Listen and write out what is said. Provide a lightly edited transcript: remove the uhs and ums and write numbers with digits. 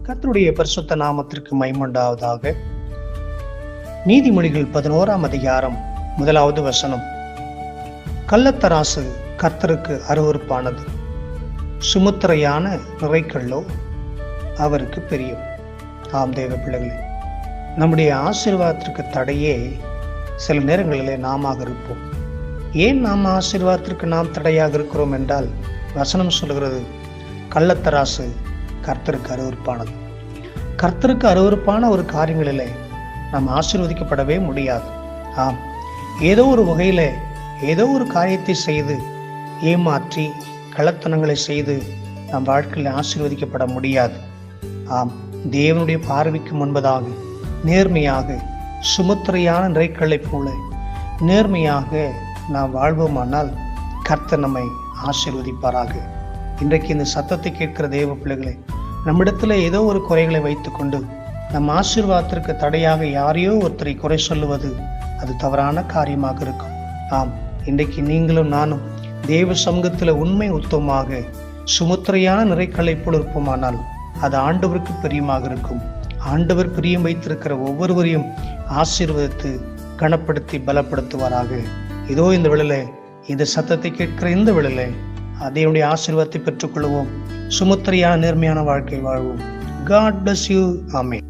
கர்த்தருடைய பரிசுத்த நாமத்திற்கு மகிமை. நீதிமொழிகள் 11ஆம் அதிகாரம் 1வது வசனம். கள்ளத்தராசு கர்த்தருக்கு அருவருப்பானது, சுமுத்திரையான நிறைக்கல்லோ அவருக்கு பிரியம். ஆம் தேவ பிள்ளைகளே, நம்முடைய ஆசீர்வாதத்திற்கு தடையே சில நேரங்களிலே நாம இருப்போம். ஏன் நாம் ஆசீர்வாதத்திற்கு நாம் தடையாக இருக்கிறோம் என்றால், வசனம் சொல்கிறது கள்ளத்தராசு கர்த்தருக்கு அருவருப்பானது. கர்த்தருக்கு அருவருப்பான ஒரு காரியங்களிலே நாம் ஆசீர்வதிக்கப்படவே முடியாது. ஆம், ஏதோ ஒரு வகையில ஏதோ ஒரு காரியத்தை செய்து ஏமாற்றி கள்ளத்தனங்களை செய்து நம் வாழ்க்கையில் ஆசீர்வதிக்கப்பட முடியாது. ஆம், தேவனுடைய பார்வைக்கு முன்பதாக நேர்மையாக சுமுத்திரையான நிறைக்கல்லைப் போல நேர்மையாக நாம் வாழ்வோமானால் கர்த்தர் நம்மை ஆசீர்வதிப்பாராக. இன்றைக்கு இந்த சத்தத்தை கேட்கிற தேவ பிள்ளைகளை, நம்மிடத்துல ஏதோ ஒரு குறைகளை வைத்துக்கொண்டு நம் ஆசீர்வாதத்திற்கு தடையாக யாரையோ ஒருத்தரை குறை சொல்லுவது அது தவறான காரியமாக இருக்கும். ஆம், இன்றைக்கு நீங்களும் நானும் தேவ சமூகத்தில் உண்மை உத்தமமாக சுமுத்திரையான நிறைக்கல்லை போல் இருப்போமானால் அது ஆண்டவருக்கு பிரியமாக இருக்கும். ஆண்டவர் பிரியம் வைத்திருக்கிற ஒவ்வொருவரையும் ஆசீர்வதித்து கனப்படுத்தி பலப்படுத்துவாராக. இதோ இந்த வேளையில இந்த சத்தத்தை கேட்கிற இந்த வேளையில அதனுடைய ஆசீர்வாதத்தை பெற்றுக்கொள்வோம். சுமுத்திரையான நேர்மையான வாழ்க்கை வாழ்வோம். God bless you. ஆமென்.